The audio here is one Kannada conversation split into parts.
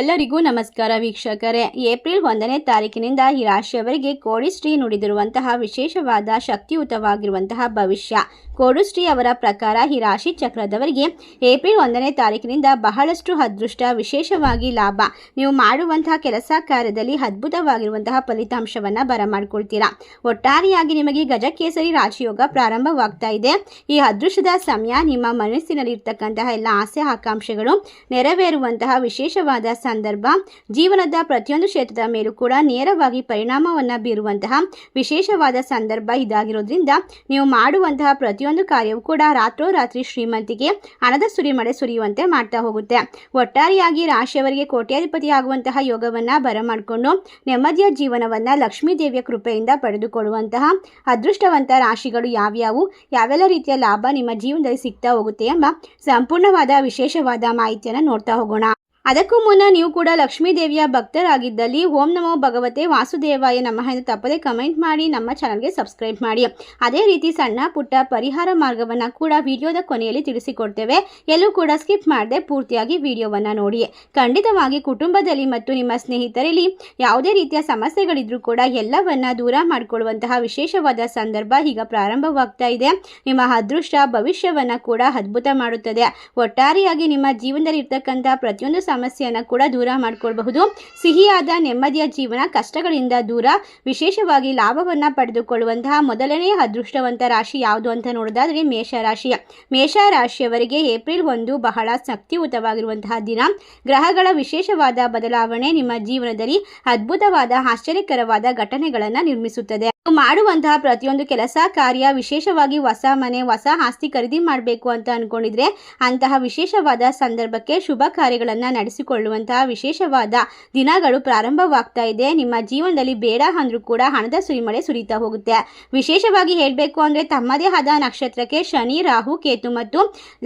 ಎಲ್ಲರಿಗೂ ನಮಸ್ಕಾರ ವೀಕ್ಷಕರೇ. ಏಪ್ರಿಲ್ 1ನೇ ತಾರೀಕಿನಿಂದ ಈ ರಾಶಿಯವರಿಗೆ ಕೋಡಿಶ್ರೀ ನುಡಿದಿರುವಂತಹ ವಿಶೇಷವಾದ ಶಕ್ತಿಯುತವಾಗಿರುವಂತಹ ಭವಿಷ್ಯ. ಕೋಡಿಶ್ರೀ ಅವರ ಪ್ರಕಾರ ಈ ರಾಶಿ ಚಕ್ರದವರಿಗೆ ಏಪ್ರಿಲ್ 1ನೇ ತಾರೀಕಿನಿಂದ ಬಹಳಷ್ಟು ಅದೃಷ್ಟ, ವಿಶೇಷವಾಗಿ ಲಾಭ. ನೀವು ಮಾಡುವಂತಹ ಕೆಲಸ ಕಾರ್ಯದಲ್ಲಿ ಅದ್ಭುತವಾಗಿರುವಂತಹ ಫಲಿತಾಂಶವನ್ನು ಬರಮಾಡ್ಕೊಳ್ತೀರಾ. ಒಟ್ಟಾರೆಯಾಗಿ ನಿಮಗೆ ಗಜಕೇಸರಿ ರಾಜಯೋಗ ಪ್ರಾರಂಭವಾಗ್ತಾ ಇದೆ. ಈ ಅದೃಷ್ಟದ ಸಮಯ ನಿಮ್ಮ ಮನಸ್ಸಿನಲ್ಲಿರ್ತಕ್ಕಂತಹ ಎಲ್ಲ ಆಸೆ ಆಕಾಂಕ್ಷೆಗಳು ನೆರವೇರುವಂತಹ ವಿಶೇಷವಾದ ಸಂದರ್ಭ. ಜೀವನದ ಪ್ರತಿಯೊಂದು ಕ್ಷೇತ್ರದ ಮೇಲೂ ಕೂಡ ನೇರವಾಗಿ ಪರಿಣಾಮವನ್ನು ಬೀರುವಂತಹ ವಿಶೇಷವಾದ ಸಂದರ್ಭ ಇದಾಗಿರೋದ್ರಿಂದ ನೀವು ಮಾಡುವಂತಹ ಪ್ರತಿಯೊಂದು ಕಾರ್ಯವೂ ಕೂಡ ರಾತ್ರೋರಾತ್ರಿ ಶ್ರೀಮಂತಿಗೆ ಹಣದ ಸುರಿಮಳೆ ಸುರಿಯುವಂತೆ ಮಾಡ್ತಾ ಹೋಗುತ್ತೆ. ಒಟ್ಟಾರೆಯಾಗಿ ರಾಶಿಯವರಿಗೆ ಕೋಟ್ಯಾಧಿಪತಿ ಆಗುವಂತಹ ಯೋಗವನ್ನು ಬರಮಾಡಿಕೊಂಡು ನೆಮ್ಮದಿಯ ಜೀವನವನ್ನು ಲಕ್ಷ್ಮೀ ದೇವಿಯ ಕೃಪೆಯಿಂದ ಪಡೆದುಕೊಳ್ಳುವಂತಹ ಅದೃಷ್ಟವಂತ ರಾಶಿಗಳು ಯಾವ್ಯಾವು, ಯಾವೆಲ್ಲ ರೀತಿಯ ಲಾಭ ನಿಮ್ಮ ಜೀವನದಲ್ಲಿ ಸಿಗ್ತಾ ಹೋಗುತ್ತೆ ಎಂಬ ಸಂಪೂರ್ಣವಾದ ವಿಶೇಷವಾದ ಮಾಹಿತಿಯನ್ನು ನೋಡ್ತಾ ಹೋಗೋಣ. ಅದಕ್ಕೂ ಮುನ್ನ ನೀವು ಕೂಡ ಲಕ್ಷ್ಮೀ ದೇವಿಯ ಭಕ್ತರಾಗಿದ್ದಲ್ಲಿ ಓಂ ನಮೋ ಭಗವತೆ ವಾಸುದೇವಾಯ ನಮಃ ಎಂದು ತಪ್ಪದೆ ಕಮೆಂಟ್ ಮಾಡಿ ನಮ್ಮ ಚಾನಲ್ಗೆ ಸಬ್ಸ್ಕ್ರೈಬ್ ಮಾಡಿ. ಅದೇ ರೀತಿ ಸಣ್ಣ ಪುಟ್ಟ ಪರಿಹಾರ ಮಾರ್ಗವನ್ನು ಕೂಡ ವಿಡಿಯೋದ ಕೊನೆಯಲ್ಲಿ ತಿಳಿಸಿಕೊಡ್ತೇವೆ. ಎಲ್ಲೂ ಕೂಡ ಸ್ಕಿಪ್ ಮಾಡದೆ ಪೂರ್ತಿಯಾಗಿ ವಿಡಿಯೋವನ್ನು ನೋಡಿ. ಖಂಡಿತವಾಗಿ ಕುಟುಂಬದಲ್ಲಿ ಮತ್ತು ನಿಮ್ಮ ಸ್ನೇಹಿತರಲ್ಲಿ ಯಾವುದೇ ರೀತಿಯ ಸಮಸ್ಯೆಗಳಿದ್ರೂ ಕೂಡ ಎಲ್ಲವನ್ನ ದೂರ ಮಾಡಿಕೊಳ್ಳುವಂತಹ ವಿಶೇಷವಾದ ಸಂದರ್ಭ ಈಗ ಪ್ರಾರಂಭವಾಗ್ತಾ ಇದೆ. ನಿಮ್ಮ ಅದೃಷ್ಟ ಭವಿಷ್ಯವನ್ನು ಕೂಡ ಅದ್ಭುತ ಮಾಡುತ್ತದೆ. ಒಟ್ಟಾರೆಯಾಗಿ ನಿಮ್ಮ ಜೀವನದಲ್ಲಿ ಇರ್ತಕ್ಕಂಥ ಪ್ರತಿಯೊಂದು ಸಮಸ್ಯೆಯನ್ನು ಕೂಡ ದೂರ ಮಾಡಿಕೊಳ್ಳಬಹುದು. ಸಿಹಿಯಾದ ನೆಮ್ಮದಿಯ ಜೀವನ, ಕಷ್ಟಗಳಿಂದ ದೂರ, ವಿಶೇಷವಾಗಿ ಲಾಭವನ್ನು ಪಡೆದುಕೊಳ್ಳುವಂತಹ ಮೊದಲನೇ ಅದೃಷ್ಟವಂತ ರಾಶಿ ಯಾವುದು ಅಂತ ನೋಡೋದಾದರೆ ಮೇಷರಾಶಿ. ಮೇಷರಾಶಿಯವರಿಗೆ ಏಪ್ರಿಲ್ 1 ಬಹಳ ಶಕ್ತಿಯುತವಾಗಿರುವಂತಹ ದಿನ. ಗ್ರಹಗಳ ವಿಶೇಷವಾದ ಬದಲಾವಣೆ ನಿಮ್ಮ ಜೀವನದಲ್ಲಿ ಅದ್ಭುತವಾದ ಆಶ್ಚರ್ಯಕರವಾದ ಘಟನೆಗಳನ್ನು ನಿರ್ಮಿಸುತ್ತದೆ. ಮಾಡುವಂತಹ ಪ್ರತಿಯೊಂದು ಕೆಲಸ ಕಾರ್ಯ, ವಿಶೇಷವಾಗಿ ಹೊಸ ಮನೆ, ಹೊಸ ಆಸ್ತಿ ಖರೀದಿ ಮಾಡಬೇಕು ಅಂತ ಅನ್ಕೊಂಡಿದ್ರೆ ಅಂತಹ ವಿಶೇಷವಾದ ಸಂದರ್ಭಕ್ಕೆ ಶುಭ ಕಾರ್ಯಗಳನ್ನು ನಡೆಸಿಕೊಳ್ಳುವಂತಹ ವಿಶೇಷವಾದ ದಿನಗಳು ಪ್ರಾರಂಭವಾಗ್ತಾ ಇದೆ. ನಿಮ್ಮ ಜೀವನದಲ್ಲಿ ಬೇಡ ಅಂದ್ರೂ ಕೂಡ ಹಣದ ಸುರಿಮಳೆ ಸುರಿತಾ ಹೋಗುತ್ತೆ. ವಿಶೇಷವಾಗಿ ಹೇಳಬೇಕು ಅಂದರೆ ತಮ್ಮದೇ ಆದ ನಕ್ಷತ್ರಕ್ಕೆ ಶನಿ, ರಾಹು, ಕೇತು ಮತ್ತು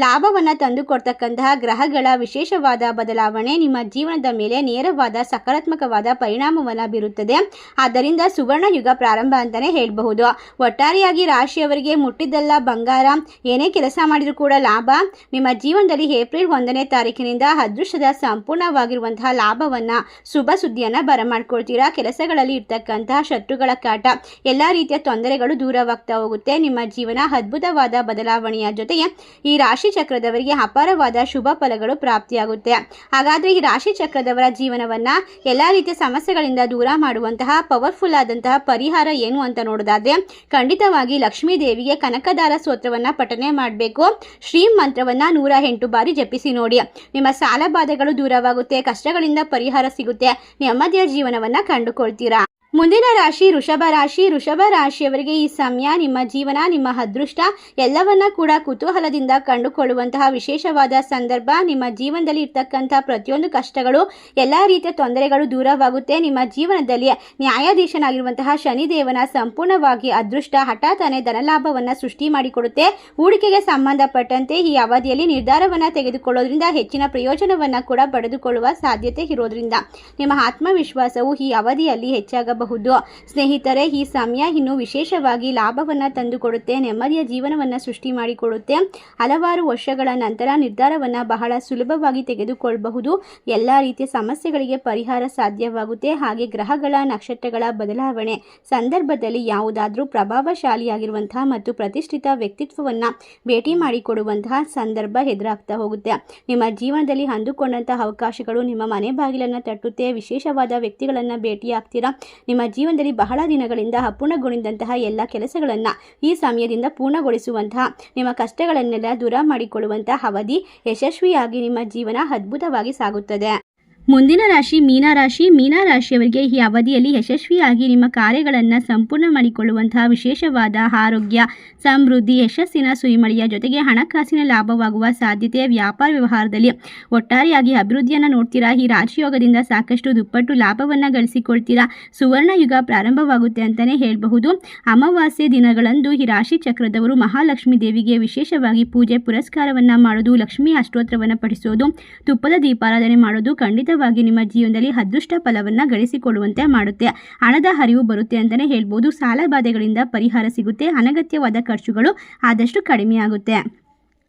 ಲಾಭವನ್ನು ತಂದುಕೊಡ್ತಕ್ಕಂತಹ ಗ್ರಹಗಳ ವಿಶೇಷವಾದ ಬದಲಾವಣೆ ನಿಮ್ಮ ಜೀವನದ ಮೇಲೆ ನೇರವಾದ ಸಕಾರಾತ್ಮಕವಾದ ಪರಿಣಾಮವನ್ನು ಬೀರುತ್ತದೆ. ಆದ್ದರಿಂದ ಸುವರ್ಣ ಯುಗ ಪ್ರಾರಂಭ ಅಂತಾನೆ ಹೇಳಬಹುದು. ಒಟ್ಟಾರೆಯಾಗಿ ರಾಶಿಯವರಿಗೆ ಮುಟ್ಟಿದ್ದೆಲ್ಲ ಬಂಗಾರ, ಏನೇ ಕೆಲಸ ಮಾಡಿದರೂ ಕೂಡ ಲಾಭ. ನಿಮ್ಮ ಜೀವನದಲ್ಲಿ ಏಪ್ರಿಲ್ 1ನೇ ತಾರೀಕಿನಿಂದ ಅದೃಷ್ಟದ ಸಂಪೂರ್ಣವಾಗಿರುವಂತಹ ಲಾಭವನ್ನ, ಶುಭ ಸುದ್ದಿಯನ್ನ ಬರಮಾಡ್ಕೊಳ್ತೀರಾ. ಕೆಲಸಗಳಲ್ಲಿ ಇರ್ತಕ್ಕಂತಹ ಶತ್ರುಗಳ ಕಾಟ, ಎಲ್ಲಾ ರೀತಿಯ ತೊಂದರೆಗಳು ದೂರವಾಗ್ತಾ ಹೋಗುತ್ತೆ. ನಿಮ್ಮ ಜೀವನ ಅದ್ಭುತವಾದ ಬದಲಾವಣೆಯ ಜೊತೆಗೆ ಈ ರಾಶಿ ಚಕ್ರದವರಿಗೆ ಅಪಾರವಾದ ಶುಭ ಫಲಗಳು ಪ್ರಾಪ್ತಿಯಾಗುತ್ತೆ. ಹಾಗಾದ್ರೆ ಈ ರಾಶಿ ಚಕ್ರದವರ ಜೀವನವನ್ನ ಎಲ್ಲಾ ರೀತಿಯ ಸಮಸ್ಯೆಗಳಿಂದ ದೂರ ಮಾಡುವಂತಹ ಪವರ್ಫುಲ್ ಆದಂತಹ ಪರಿಹಾರ ಏನು ಅಂತ ನೋಡೋದಾದ್ರೆ ಖಂಡಿತವಾಗಿ ಲಕ್ಷ್ಮೀ ದೇವಿಗೆ ಕನಕದಾರ ಸ್ತೋತ್ರವನ್ನ ಪಠನೆ ಮಾಡಬೇಕು. ಶ್ರೀ ಮಂತ್ರವನ್ನ 108 ಬಾರಿ ಜಪಿಸಿ ನೋಡಿ. ನಿಮ್ಮ ಸಾಲ ಬಾಧೆಗಳು ದೂರವಾಗುತ್ತೆ, ಕಷ್ಟಗಳಿಂದ ಪರಿಹಾರ ಸಿಗುತ್ತೆ, ನೆಮ್ಮದಿಯ ಜೀವನವನ್ನ ಕಂಡುಕೊಳ್ತೀರಾ. ಮುಂದಿನ ರಾಶಿ ವೃಷಭ ರಾಶಿ. ವೃಷಭ ರಾಶಿಯವರಿಗೆ ಈ ಸಮಯ ನಿಮ್ಮ ಜೀವನ, ನಿಮ್ಮ ಅದೃಷ್ಟ ಎಲ್ಲವನ್ನ ಕೂಡ ಕುತೂಹಲದಿಂದ ಕಂಡುಕೊಳ್ಳುವಂತಹ ವಿಶೇಷವಾದ ಸಂದರ್ಭ. ನಿಮ್ಮ ಜೀವನದಲ್ಲಿ ಇರ್ತಕ್ಕಂಥ ಪ್ರತಿಯೊಂದು ಕಷ್ಟಗಳು, ಎಲ್ಲ ರೀತಿಯ ತೊಂದರೆಗಳು ದೂರವಾಗುತ್ತೆ. ನಿಮ್ಮ ಜೀವನದಲ್ಲಿ ನ್ಯಾಯಾಧೀಶನಾಗಿರುವಂತಹ ಶನಿದೇವನ ಸಂಪೂರ್ಣವಾಗಿ ಅದೃಷ್ಟ ಹಠಾತ್ತನೆ ಧನಲಾಭವನ್ನು ಸೃಷ್ಟಿ ಮಾಡಿಕೊಡುತ್ತೆ. ಹೂಡಿಕೆಗೆ ಸಂಬಂಧಪಟ್ಟಂತೆ ಈ ಅವಧಿಯಲ್ಲಿ ನಿರ್ಧಾರವನ್ನು ತೆಗೆದುಕೊಳ್ಳೋದ್ರಿಂದ ಹೆಚ್ಚಿನ ಪ್ರಯೋಜನವನ್ನು ಕೂಡ ಪಡೆದುಕೊಳ್ಳುವ ಸಾಧ್ಯತೆ ಇರೋದ್ರಿಂದ ನಿಮ್ಮ ಆತ್ಮವಿಶ್ವಾಸವು ಈ ಅವಧಿಯಲ್ಲಿ ಹೆಚ್ಚಾಗಬಹುದು. ಸ್ನೇಹಿತರೆ, ಈ ಸಮಯ ಇನ್ನು ವಿಶೇಷವಾಗಿ ಲಾಭವನ್ನು ತಂದುಕೊಡುತ್ತೆ, ನೆಮ್ಮದಿಯ ಜೀವನವನ್ನು ಸೃಷ್ಟಿ ಮಾಡಿಕೊಡುತ್ತೆ. ಹಲವಾರು ವರ್ಷಗಳ ನಂತರ ನಿರ್ಧಾರವನ್ನು ಬಹಳ ಸುಲಭವಾಗಿ ತೆಗೆದುಕೊಳ್ಳಬಹುದು. ಎಲ್ಲ ರೀತಿಯ ಸಮಸ್ಯೆಗಳಿಗೆ ಪರಿಹಾರ ಸಾಧ್ಯವಾಗುತ್ತೆ. ಹಾಗೆ ಗ್ರಹಗಳ ನಕ್ಷತ್ರಗಳ ಬದಲಾವಣೆ ಸಂದರ್ಭದಲ್ಲಿ ಯಾವುದಾದ್ರೂ ಪ್ರಭಾವಶಾಲಿಯಾಗಿರುವಂತಹ ಮತ್ತು ಪ್ರತಿಷ್ಠಿತ ವ್ಯಕ್ತಿತ್ವವನ್ನು ಭೇಟಿ ಮಾಡಿಕೊಡುವಂತಹ ಸಂದರ್ಭ ಎದುರಾಗ್ತಾ ಹೋಗುತ್ತೆ. ನಿಮ್ಮ ಜೀವನದಲ್ಲಿ ಅಂದುಕೊಂಡಂತಹ ಅವಕಾಶಗಳು ನಿಮ್ಮ ಮನೆ ಬಾಗಿಲನ್ನು ತಟ್ಟುತ್ತೆ. ವಿಶೇಷವಾದ ವ್ಯಕ್ತಿಗಳನ್ನು ಭೇಟಿಯಾಗ್ತೀರಾ. ನಿಮ್ಮ ಜೀವನದಲ್ಲಿ ಬಹಳ ದಿನಗಳಿಂದ ಅಪೂರ್ಣಗೊಂಡಿದ್ದಂತಹ ಎಲ್ಲ ಕೆಲಸಗಳನ್ನು ಈ ಸಮಯದಿಂದ ಪೂರ್ಣಗೊಳಿಸುವಂತಹ, ನಿಮ್ಮ ಕಷ್ಟಗಳನ್ನೆಲ್ಲ ದೂರ ಮಾಡಿಕೊಳ್ಳುವಂತಹ ಅವಧಿ ಯಶಸ್ವಿಯಾಗಿ ನಿಮ್ಮ ಜೀವನ ಅದ್ಭುತವಾಗಿ ಸಾಗುತ್ತದೆ. ಮುಂದಿನ ರಾಶಿ ಮೀನರಾಶಿ. ಮೀನರಾಶಿಯವರಿಗೆ ಈ ಅವಧಿಯಲ್ಲಿ ಯಶಸ್ವಿಯಾಗಿ ನಿಮ್ಮ ಕಾರ್ಯಗಳನ್ನು ಸಂಪೂರ್ಣ ಮಾಡಿಕೊಳ್ಳುವಂತಹ ವಿಶೇಷವಾದ ಆರೋಗ್ಯ, ಸಮೃದ್ಧಿ, ಯಶಸ್ಸಿನ ಸುರಿಮಳೆಯ ಜೊತೆಗೆ ಹಣಕಾಸಿನ ಲಾಭವಾಗುವ ಸಾಧ್ಯತೆ. ವ್ಯಾಪಾರ ವ್ಯವಹಾರದಲ್ಲಿ ಒಟ್ಟಾರೆಯಾಗಿ ಅಭಿವೃದ್ಧಿಯನ್ನು ನೋಡ್ತೀರಾ. ಈ ರಾಜಯೋಗದಿಂದ ಸಾಕಷ್ಟು ದುಪ್ಪಟ್ಟು ಲಾಭವನ್ನು ಗಳಿಸಿಕೊಳ್ತೀರಾ. ಸುವರ್ಣ ಯುಗ ಪ್ರಾರಂಭವಾಗುತ್ತೆ ಅಂತಲೇ ಹೇಳಬಹುದು. ಅಮಾವಾಸ್ಯೆ ದಿನಗಳಂದು ಈ ರಾಶಿ ಚಕ್ರದವರು ಮಹಾಲಕ್ಷ್ಮೀ ದೇವಿಗೆ ವಿಶೇಷವಾಗಿ ಪೂಜೆ ಪುರಸ್ಕಾರವನ್ನು ಮಾಡೋದು, ಲಕ್ಷ್ಮೀ ಅಷ್ಟೋತ್ರವನ್ನು ಪಠಿಸೋದು, ತುಪ್ಪದ ದೀಪಾರಾಧನೆ ಮಾಡೋದು ಖಂಡಿತ ನಿಮ್ಮ ಜೀವನದಲ್ಲಿ ಅದೃಷ್ಟ ಫಲವನ್ನ ಗಳಿಸಿಕೊಳ್ಳುವಂತೆ ಮಾಡುತ್ತೆ. ಹಣದ ಹರಿವು ಬರುತ್ತೆ ಅಂತಾನೆ ಹೇಳ್ಬೋದು. ಸಾಲ ಬಾಧೆಗಳಿಂದ ಪರಿಹಾರ ಸಿಗುತ್ತೆ. ಅನಗತ್ಯವಾದ ಖರ್ಚುಗಳು ಆದಷ್ಟು ಕಡಿಮೆ ಆಗುತ್ತೆ.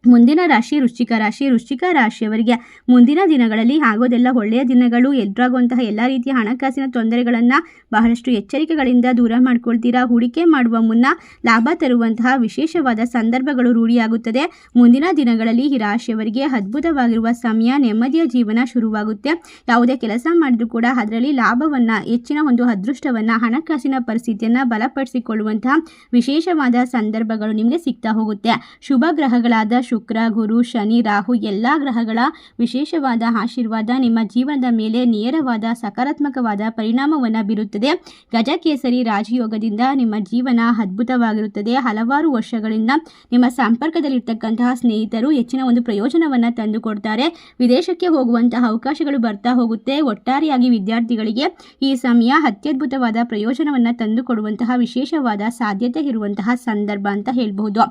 ಮುಂದಿನ ರಾಶಿ ವೃಶ್ಚಿಕ ರಾಶಿ. ವೃಶ್ಚಿಕ ರಾಶಿಯವರಿಗೆ ಮುಂದಿನ ದಿನಗಳಲ್ಲಿ ಆಗೋದೆಲ್ಲ ಒಳ್ಳೆಯ ದಿನಗಳು. ಎದುರಾಗುವಂತಹ ಎಲ್ಲ ರೀತಿಯ ಹಣಕಾಸಿನ ತೊಂದರೆಗಳನ್ನು ಬಹಳಷ್ಟು ಎಚ್ಚರಿಕೆಗಳಿಂದ ದೂರ ಮಾಡ್ಕೊಳ್ತೀರಾ. ಹೂಡಿಕೆ ಮಾಡುವ ಮುನ್ನ ಲಾಭ ತರುವಂತಹ ವಿಶೇಷವಾದ ಸಂದರ್ಭಗಳು ರೂಢಿಯಾಗುತ್ತದೆ. ಮುಂದಿನ ದಿನಗಳಲ್ಲಿ ಈ ರಾಶಿಯವರಿಗೆ ಅದ್ಭುತವಾಗಿರುವ ಸಮಯ. ನೆಮ್ಮದಿಯ ಜೀವನ ಶುರುವಾಗುತ್ತೆ. ಯಾವುದೇ ಕೆಲಸ ಮಾಡಿದ್ರೂ ಕೂಡ ಅದರಲ್ಲಿ ಲಾಭವನ್ನು, ಹೆಚ್ಚಿನ ಒಂದು ಅದೃಷ್ಟವನ್ನು, ಹಣಕಾಸಿನ ಪರಿಸ್ಥಿತಿಯನ್ನು ಬಲಪಡಿಸಿಕೊಳ್ಳುವಂತಹ ವಿಶೇಷವಾದ ಸಂದರ್ಭಗಳು ನಿಮಗೆ ಸಿಗ್ತಾ ಹೋಗುತ್ತೆ. ಶುಭ ಗ್ರಹಗಳಾದ ಶುಕ್ರ, ಗುರು, ಶನಿ, ರಾಹು ಎಲ್ಲ ಗ್ರಹಗಳ ವಿಶೇಷವಾದ ಆಶೀರ್ವಾದ ನಿಮ್ಮ ಜೀವನದ ಮೇಲೆ ನೇರವಾದ ಸಕಾರಾತ್ಮಕವಾದ ಪರಿಣಾಮವನ್ನು ಬೀರುತ್ತದೆ. ಗಜಕೇಸರಿ ರಾಜಯೋಗದಿಂದ ನಿಮ್ಮ ಜೀವನ ಅದ್ಭುತವಾಗಿರುತ್ತದೆ. ಹಲವಾರು ವರ್ಷಗಳಿಂದ ನಿಮ್ಮ ಸಂಪರ್ಕದಲ್ಲಿರ್ತಕ್ಕಂತಹ ಸ್ನೇಹಿತರು ಹೆಚ್ಚಿನ ಒಂದು ಪ್ರಯೋಜನವನ್ನು ತಂದುಕೊಡ್ತಾರೆ. ವಿದೇಶಕ್ಕೆ ಹೋಗುವಂತಹ ಅವಕಾಶಗಳು ಬರ್ತಾ ಹೋಗುತ್ತೆ. ಒಟ್ಟಾರೆಯಾಗಿ ವಿದ್ಯಾರ್ಥಿಗಳಿಗೆ ಈ ಸಮಯ ಅತ್ಯದ್ಭುತವಾದ ಪ್ರಯೋಜನವನ್ನು ತಂದುಕೊಡುವಂತಹ ವಿಶೇಷವಾದ ಸಾಧ್ಯತೆ ಇರುವಂತಹ ಸಂದರ್ಭ ಅಂತ ಹೇಳ್ಬಹುದು.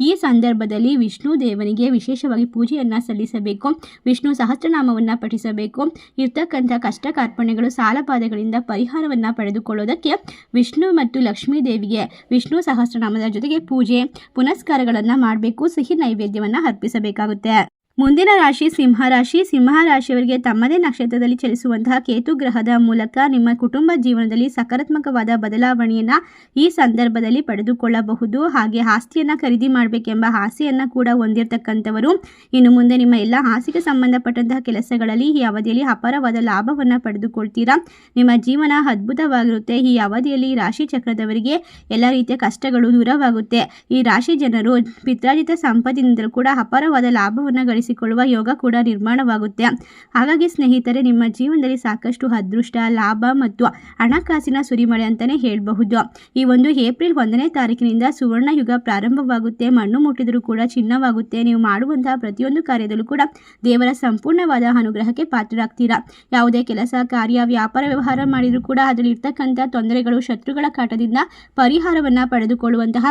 ಈ ಸಂದರ್ಭದಲ್ಲಿ ವಿಷ್ಣು ದೇವನಿಗೆ ವಿಶೇಷವಾಗಿ ಪೂಜೆಯನ್ನು ಸಲ್ಲಿಸಬೇಕು. ವಿಷ್ಣು ಸಹಸ್ರನಾಮವನ್ನು ಪಠಿಸಬೇಕು. ಇರ್ತಕ್ಕಂಥ ಕಷ್ಟ ಕಾರ್ಪಣ್ಯಗಳು, ಸಾಲಬಾಧೆಗಳಿಂದ ಪರಿಹಾರವನ್ನು ಪಡೆದುಕೊಳ್ಳೋದಕ್ಕೆ ವಿಷ್ಣು ಮತ್ತು ಲಕ್ಷ್ಮೀ ದೇವಿಗೆ ವಿಷ್ಣು ಸಹಸ್ರನಾಮದ ಜೊತೆಗೆ ಪೂಜೆ ಪುನಸ್ಕಾರಗಳನ್ನು ಮಾಡಬೇಕು. ಸಿಹಿ ನೈವೇದ್ಯವನ್ನು ಅರ್ಪಿಸಬೇಕಾಗುತ್ತೆ. ಮುಂದಿನ ರಾಶಿ ಸಿಂಹರಾಶಿ. ಸಿಂಹರಾಶಿಯವರಿಗೆ ತಮ್ಮದೇ ನಕ್ಷತ್ರದಲ್ಲಿ ಚಲಿಸುವಂತಹ ಕೇತು ಗ್ರಹದ ಮೂಲಕ ನಿಮ್ಮ ಕುಟುಂಬ ಜೀವನದಲ್ಲಿ ಸಕಾರಾತ್ಮಕವಾದ ಬದಲಾವಣೆಯನ್ನು ಈ ಸಂದರ್ಭದಲ್ಲಿ ಪಡೆದುಕೊಳ್ಳಬಹುದು. ಹಾಗೆ ಆಸ್ತಿಯನ್ನು ಖರೀದಿ ಮಾಡಬೇಕೆಂಬ ಆಸೆಯನ್ನು ಕೂಡ ಹೊಂದಿರತಕ್ಕಂಥವರು ಇನ್ನು ಮುಂದೆ ನಿಮ್ಮ ಎಲ್ಲ ಆಸೆಗೆ ಸಂಬಂಧಪಟ್ಟಂತಹ ಕೆಲಸಗಳಲ್ಲಿ ಈ ಅವಧಿಯಲ್ಲಿ ಅಪಾರವಾದ ಲಾಭವನ್ನು ಪಡೆದುಕೊಳ್ತೀರಾ. ನಿಮ್ಮ ಜೀವನ ಅದ್ಭುತವಾಗಿರುತ್ತೆ. ಈ ಅವಧಿಯಲ್ಲಿ ರಾಶಿ ಚಕ್ರದವರಿಗೆ ಎಲ್ಲ ರೀತಿಯ ಕಷ್ಟಗಳು ದೂರವಾಗುತ್ತೆ. ಈ ರಾಶಿ ಜನರು ಪಿತ್ರಾರ್ಜಿತ ಸಂಪತ್ತಿನಿಂದಲೂ ಕೂಡ ಅಪಾರವಾದ ಲಾಭವನ್ನು ಗಳಿಸಿಕೊಳ್ಳುವ ಯೋಗ ಕೂಡ ನಿರ್ಮಾಣವಾಗುತ್ತೆ. ಹಾಗಾಗಿ ಸ್ನೇಹಿತರೆ, ನಿಮ್ಮ ಜೀವನದಲ್ಲಿ ಸಾಕಷ್ಟು ಅದೃಷ್ಟ, ಲಾಭ ಮತ್ತು ಹಣಕಾಸಿನ ಸುರಿಮಳೆ ಅಂತಲೇ ಹೇಳಬಹುದು. ಈ ಒಂದು ಏಪ್ರಿಲ್ 1ನೇ ತಾರೀಕಿನಿಂದ ಸುವರ್ಣ ಯುಗ ಪ್ರಾರಂಭವಾಗುತ್ತೆ. ಮಣ್ಣು ಮುಟ್ಟಿದರೂ ಕೂಡ ಚಿನ್ನವಾಗುತ್ತೆ. ನೀವು ಮಾಡುವಂತಹ ಪ್ರತಿಯೊಂದು ಕಾರ್ಯದಲ್ಲೂ ಕೂಡ ದೇವರ ಸಂಪೂರ್ಣವಾದ ಅನುಗ್ರಹಕ್ಕೆ ಪಾತ್ರರಾಗ್ತೀರಾ. ಯಾವುದೇ ಕೆಲಸ, ಕಾರ್ಯ, ವ್ಯಾಪಾರ, ವ್ಯವಹಾರ ಮಾಡಿದರೂ ಕೂಡ ಅದರಲ್ಲಿ ಇರ್ತಕ್ಕಂಥ ತೊಂದರೆಗಳು, ಶತ್ರುಗಳ ಕಾಟದಿಂದ ಪರಿಹಾರವನ್ನು ಪಡೆದುಕೊಳ್ಳುವಂತಹ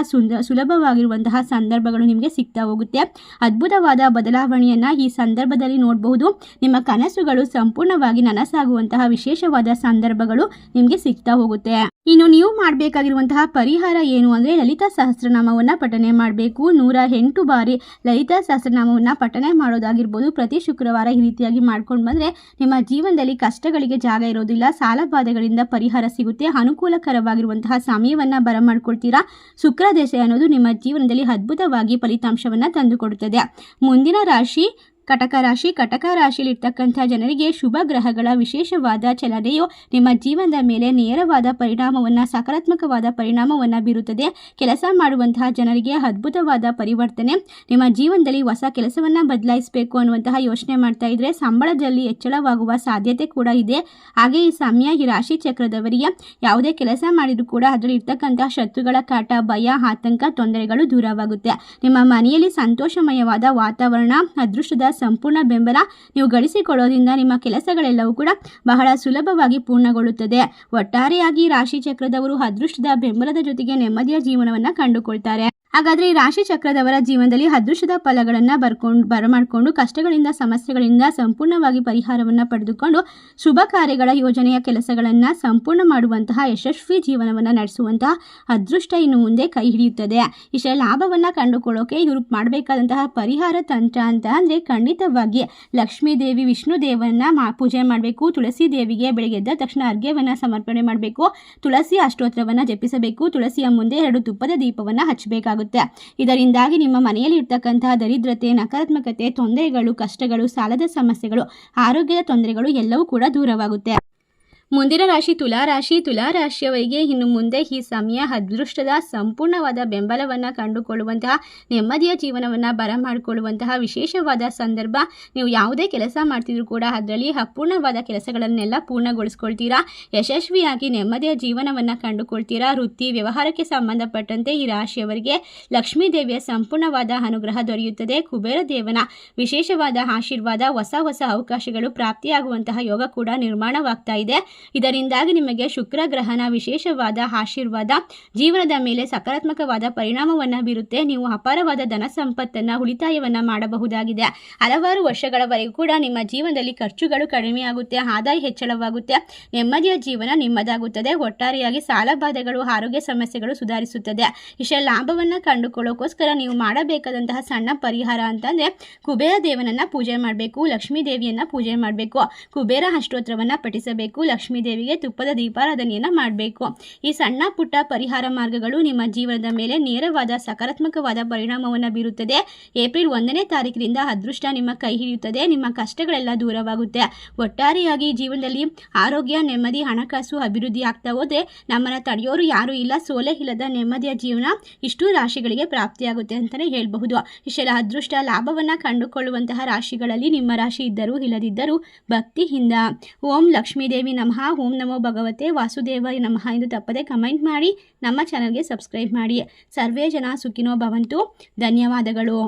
ಸುಲಭವಾಗಿರುವಂತಹ ಸಂದರ್ಭಗಳು ನಿಮಗೆ ಸಿಗ್ತಾ ಹೋಗುತ್ತೆ. ಅದ್ಭುತವಾದ ಬದಲಾವಣೆಯನ್ನು ಈ ಸಂದರ್ಭದಲ್ಲಿ ನೋಡಬಹುದು. ನಿಮ್ಮ ಕನಸುಗಳು ಸಂಪೂರ್ಣವಾಗಿ ನನಸಾಗುವಂತಹ ವಿಶೇಷವಾದ ಸಂದರ್ಭಗಳು ನಿಮಗೆ ಸಿಗ್ತಾ ಹೋಗುತ್ತೆ. ಇನ್ನು ನೀವು ಮಾಡಬೇಕಾಗಿರುವಂತಹ ಪರಿಹಾರ ಏನು ಅಂದರೆ ಲಲಿತಾ ಸಹಸ್ರನಾಮವನ್ನು ಪಠನೆ ಮಾಡಬೇಕು. 108 ಬಾರಿ ಲಲಿತಾ ಸಹಸ್ರನಾಮವನ್ನು ಪಠನೆ ಮಾಡೋದಾಗಿರ್ಬೋದು. ಪ್ರತಿ ಶುಕ್ರವಾರ ಈ ರೀತಿಯಾಗಿ ಮಾಡ್ಕೊಂಡು ಬಂದರೆ ನಿಮ್ಮ ಜೀವನದಲ್ಲಿ ಕಷ್ಟಗಳಿಗೆ ಜಾಗ ಇರೋದಿಲ್ಲ. ಸಾಲಬಾಧೆಗಳಿಂದ ಪರಿಹಾರ ಸಿಗುತ್ತೆ. ಅನುಕೂಲಕರವಾಗಿರುವಂತಹ ಸಮಯವನ್ನು ಬರಮಾಡ್ಕೊಳ್ತೀರಾ. ಶುಕ್ರ ದಶೆ ಅನ್ನೋದು ನಿಮ್ಮ ಜೀವನದಲ್ಲಿ ಅದ್ಭುತವಾಗಿ ಫಲಿತಾಂಶವನ್ನು ತಂದುಕೊಡುತ್ತದೆ. ಮುಂದಿನ ರಾಶಿ ಕಟಕ ರಾಶಿ. ಕಟಕ ರಾಶಿಯಲ್ಲಿರ್ತಕ್ಕಂಥ ಜನರಿಗೆ ಶುಭ ಗ್ರಹಗಳ ವಿಶೇಷವಾದ ಚಲನೆಯು ನಿಮ್ಮ ಜೀವನದ ಮೇಲೆ ನೇರವಾದ ಪರಿಣಾಮವನ್ನು, ಸಕಾರಾತ್ಮಕವಾದ ಪರಿಣಾಮವನ್ನು ಬೀರುತ್ತದೆ. ಕೆಲಸ ಮಾಡುವಂತಹ ಜನರಿಗೆ ಅದ್ಭುತವಾದ ಪರಿವರ್ತನೆ. ನಿಮ್ಮ ಜೀವನದಲ್ಲಿ ಹೊಸ ಕೆಲಸವನ್ನು ಬದಲಾಯಿಸಬೇಕು ಅನ್ನುವಂತಹ ಯೋಚನೆ ಮಾಡ್ತಾ ಇದ್ರೆ ಸಂಬಳದಲ್ಲಿ ಹೆಚ್ಚಳವಾಗುವ ಸಾಧ್ಯತೆ ಕೂಡ ಇದೆ. ಹಾಗೆ ಈ ಸಮಯ ಈ ರಾಶಿ ಚಕ್ರದವರಿಗೆ ಯಾವುದೇ ಕೆಲಸ ಮಾಡಿದರೂ ಕೂಡ ಅದರಲ್ಲಿ ಇರ್ತಕ್ಕಂಥ ಶತ್ರುಗಳ ಕಾಟ, ಭಯ, ಆತಂಕ, ತೊಂದರೆಗಳು ದೂರವಾಗುತ್ತೆ. ನಿಮ್ಮ ಮನೆಯಲ್ಲಿ ಸಂತೋಷಮಯವಾದ ವಾತಾವರಣ, ಅದೃಷ್ಟದ ಸಂಪೂರ್ಣ ಬೆಂಬಲ ನೀವು ಗಳಿಸಿಕೊಳ್ಳೋದ್ರಿಂದ ನಿಮ್ಮ ಕೆಲಸಗಳೆಲ್ಲವೂ ಕೂಡ ಬಹಳ ಸುಲಭವಾಗಿ ಪೂರ್ಣಗೊಳ್ಳುತ್ತದೆ. ಒಟ್ಟಾರೆಯಾಗಿ ರಾಶಿ ಚಕ್ರದವರು ಅದೃಷ್ಟದ ಬೆಂಬಲದ ಜೊತೆಗೆ ನೆಮ್ಮದಿಯ ಜೀವನವನ್ನು ಕಂಡುಕೊಳ್ತಾರೆ. ಹಾಗಾದರೆ ಈ ರಾಶಿ ಚಕ್ರದವರ ಜೀವನದಲ್ಲಿ ಅದೃಷ್ಟದ ಫಲಗಳನ್ನು ಬರಮಾಡಿಕೊಂಡು ಕಷ್ಟಗಳಿಂದ, ಸಮಸ್ಯೆಗಳಿಂದ ಸಂಪೂರ್ಣವಾಗಿ ಪರಿಹಾರವನ್ನು ಪಡೆದುಕೊಂಡು ಶುಭ ಕಾರ್ಯಗಳ ಯೋಜನೆಯ ಕೆಲಸಗಳನ್ನು ಸಂಪೂರ್ಣ ಮಾಡುವಂತಹ ಯಶಸ್ವಿ ಜೀವನವನ್ನು ನಡೆಸುವಂತಹ ಅದೃಷ್ಟ ಇನ್ನು ಮುಂದೆ ಕೈ ಹಿಡಿಯುತ್ತದೆ. ಇಷ್ಟೇ ಲಾಭವನ್ನು ಕಂಡುಕೊಳ್ಳೋಕೆ ಇವರು ಮಾಡಬೇಕಾದಂತಹ ಪರಿಹಾರ ತಂತ್ರ ಅಂತ ಅಂದರೆ ಖಂಡಿತವಾಗಿ ಲಕ್ಷ್ಮೀ ದೇವಿ, ವಿಷ್ಣು ದೇವರನ್ನ ಪೂಜೆ ಮಾಡಬೇಕು. ತುಳಸಿ ದೇವಿಗೆ ಬೆಳಗ್ಗೆ ಎದ್ದ ತಕ್ಷಣ ಅರ್ಘ್ಯವನ್ನು ಸಮರ್ಪಣೆ ಮಾಡಬೇಕು. ತುಳಸಿ ಅಷ್ಟೋತ್ತರವನ್ನು ಜಪಿಸಬೇಕು. ತುಳಸಿಯ ಮುಂದೆ 2 ತುಪ್ಪದ ದೀಪವನ್ನು ಹಚ್ಚಬೇಕಾಗುತ್ತೆ. ಇದರಿಂದಾಗಿ ನಿಮ್ಮ ಮನೆಯಲ್ಲಿ ಇರ್ತಕ್ಕಂತಹ ದರಿದ್ರತೆ, ನಕಾರಾತ್ಮಕತೆ, ತೊಂದರೆಗಳು, ಕಷ್ಟಗಳು, ಸಾಲದ ಸಮಸ್ಯೆಗಳು, ಆರೋಗ್ಯದ ತೊಂದರೆಗಳು ಎಲ್ಲವೂ ಕೂಡ ದೂರವಾಗುತ್ತೆ. ಮುಂದಿನ ರಾಶಿ ತುಲಾರಾಶಿ. ತುಲಾರಾಶಿಯವರಿಗೆ ಇನ್ನು ಮುಂದೆ ಈ ಸಮಯ ಅದೃಷ್ಟದ ಸಂಪೂರ್ಣವಾದ ಬೆಂಬಲವನ್ನು ಕಂಡುಕೊಳ್ಳುವಂತಹ, ನೆಮ್ಮದಿಯ ಜೀವನವನ್ನು ಬರಮಾಡಿಕೊಳ್ಳುವಂತಹ ವಿಶೇಷವಾದ ಸಂದರ್ಭ. ನೀವು ಯಾವುದೇ ಕೆಲಸ ಮಾಡ್ತಿದ್ರು ಕೂಡ ಅದರಲ್ಲಿ ಅಪೂರ್ಣವಾದ ಕೆಲಸಗಳನ್ನೆಲ್ಲ ಪೂರ್ಣಗೊಳಿಸ್ಕೊಳ್ತೀರಾ. ಯಶಸ್ವಿಯಾಗಿ ನೆಮ್ಮದಿಯ ಜೀವನವನ್ನು ಕಂಡುಕೊಳ್ತೀರಾ. ವೃತ್ತಿ, ವ್ಯವಹಾರಕ್ಕೆ ಸಂಬಂಧಪಟ್ಟಂತೆ ಈ ರಾಶಿಯವರಿಗೆ ಲಕ್ಷ್ಮೀ ದೇವಿಯ ಸಂಪೂರ್ಣವಾದ ಅನುಗ್ರಹ ದೊರೆಯುತ್ತದೆ. ಕುಬೇರ ದೇವನ ವಿಶೇಷವಾದ ಆಶೀರ್ವಾದ, ಹೊಸ ಹೊಸ ಅವಕಾಶಗಳು ಪ್ರಾಪ್ತಿಯಾಗುವಂತಹ ಯೋಗ ಕೂಡ ನಿರ್ಮಾಣವಾಗ್ತಾ ಇದೆ. ಇದರಿಂದಾಗಿ ನಿಮಗೆ ಶುಕ್ರ ಗ್ರಹನ ವಿಶೇಷವಾದ ಆಶೀರ್ವಾದ ಜೀವನದ ಮೇಲೆ ಸಕಾರಾತ್ಮಕವಾದ ಪರಿಣಾಮವನ್ನು ಬೀರುತ್ತೆ. ನೀವು ಅಪಾರವಾದ ಧನ ಸಂಪತ್ತನ್ನು ಉಳಿತಾಯವನ್ನು ಮಾಡಬಹುದಾಗಿದೆ. ಹಲವಾರು ವರ್ಷಗಳವರೆಗೂ ಕೂಡ ನಿಮ್ಮ ಜೀವನದಲ್ಲಿ ಖರ್ಚುಗಳು ಕಡಿಮೆಯಾಗುತ್ತೆ, ಆದಾಯ ಹೆಚ್ಚಳವಾಗುತ್ತೆ, ನೆಮ್ಮದಿಯ ಜೀವನ ನಿಮ್ಮದಾಗುತ್ತದೆ. ಒಟ್ಟಾರೆಯಾಗಿ ಸಾಲ ಬಾಧೆಗಳು, ಆರೋಗ್ಯ ಸಮಸ್ಯೆಗಳು ಸುಧಾರಿಸುತ್ತದೆ. ಇಷ್ಟೇ ಲಾಭವನ್ನು ಕಂಡುಕೊಳ್ಳೋಕ್ಕೋಸ್ಕರ ನೀವು ಮಾಡಬೇಕಾದಂತಹ ಸಣ್ಣ ಪರಿಹಾರ ಅಂತಂದರೆ ಕುಬೇರ ದೇವನನ್ನು ಪೂಜೆ ಮಾಡಬೇಕು, ಲಕ್ಷ್ಮೀ ದೇವಿಯನ್ನು ಪೂಜೆ ಮಾಡಬೇಕು, ಕುಬೇರ ಅಷ್ಟೋತ್ರವನ್ನು ಪಠಿಸಬೇಕು, ಲಕ್ಷ್ಮೀ ದೇವಿಗೆ ತುಪ್ಪದ ದೀಪಾರಾಧನೆಯನ್ನು ಮಾಡಬೇಕು. ಈ ಸಣ್ಣ ಪುಟ್ಟ ಪರಿಹಾರ ಮಾರ್ಗಗಳು ನಿಮ್ಮ ಜೀವನದ ಮೇಲೆ ನೇರವಾದ ಸಕಾರಾತ್ಮಕವಾದ ಪರಿಣಾಮವನ್ನು ಬೀರುತ್ತದೆ. ಏಪ್ರಿಲ್ 1ನೇ ತಾರೀಕಿನಿಂದ ಅದೃಷ್ಟ ನಿಮ್ಮ ಕೈ ಹಿಡಿಯುತ್ತದೆ, ನಿಮ್ಮ ಕಷ್ಟಗಳೆಲ್ಲ ದೂರವಾಗುತ್ತೆ. ಒಟ್ಟಾರೆಯಾಗಿ ಜೀವನದಲ್ಲಿ ಆರೋಗ್ಯ, ನೆಮ್ಮದಿ, ಹಣಕಾಸು ಅಭಿವೃದ್ಧಿ ಆಗ್ತಾ ಹೋದರೆ ನಮ್ಮನ್ನು ತಡೆಯೋರು ಯಾರೂ ಇಲ್ಲ. ಸೋಲೆ ಇಲ್ಲದ ನೆಮ್ಮದಿಯ ಜೀವನ ಇಷ್ಟು ರಾಶಿಗಳಿಗೆ ಪ್ರಾಪ್ತಿಯಾಗುತ್ತೆ ಅಂತಲೇ ಹೇಳಬಹುದು. ಇಷ್ಟೆಲ್ಲ ಅದೃಷ್ಟ ಲಾಭವನ್ನು ಕಂಡುಕೊಳ್ಳುವಂತಹ ರಾಶಿಗಳಲ್ಲಿ ನಿಮ್ಮ ರಾಶಿ ಇದ್ದರೂ ಇಲ್ಲದಿದ್ದರೂ ಭಕ್ತಿಯಿಂದ ಓಂ ಲಕ್ಷ್ಮೀದೇವಿ ನಮಃ, ಓಂ ನಮೋ ಭಗವತೆ ವಾಸುದೇವಾಯ ನಮಃ ಎಂದು ತಪ್ಪದೆ ಕಮೆಂಟ್ ಮಾಡಿ ನಮ್ಮ ಚಾನಲ್ಗೆ ಸಬ್ಸ್ಕ್ರೈಬ್ ಮಾಡಿ. ಸರ್ವೇ ಜನ ಸುಖಿನೋ ಭವಂತು. ಧನ್ಯವಾದಗಳು.